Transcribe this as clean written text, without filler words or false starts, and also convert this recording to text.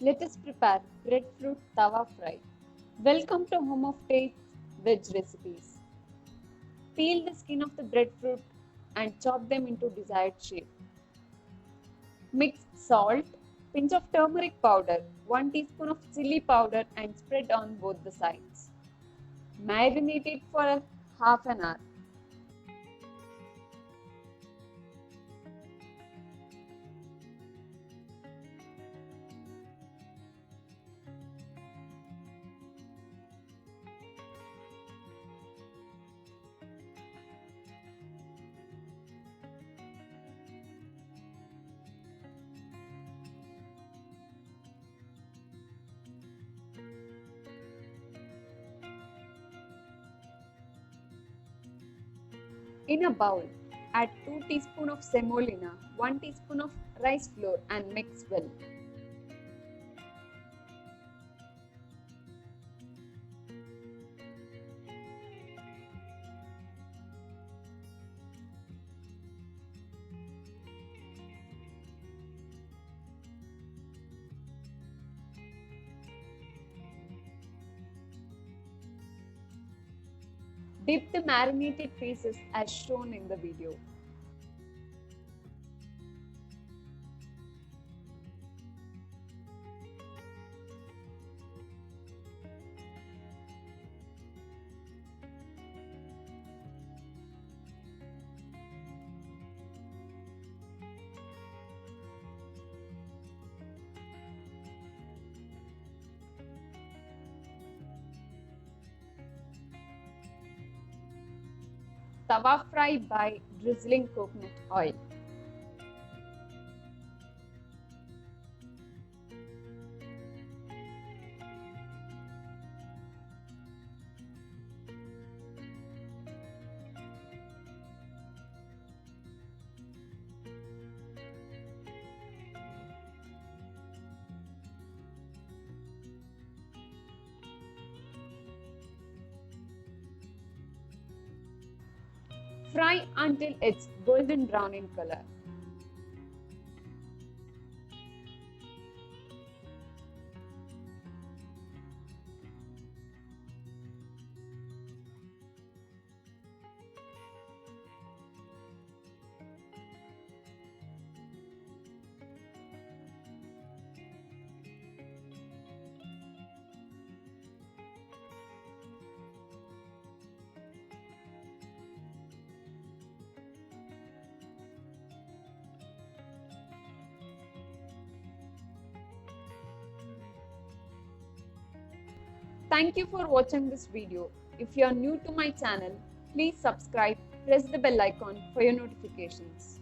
Let us prepare breadfruit tawa fry. Welcome to Home of Tastes Veg Recipes. Peel the skin of the breadfruit and chop them into desired shape. Mix salt, pinch of turmeric powder, 1 teaspoon of chilli powder and spread on both the sides. Marinate it for half an hour. In a bowl, add 2 teaspoons of semolina, 1 teaspoon of rice flour and mix well. Dip the marinated pieces as shown in the video. Tawa fry by drizzling coconut oil. Fry until it's golden brown in color. Thank you for watching this video. If you are new to my channel, please subscribe, press the bell icon for your notifications.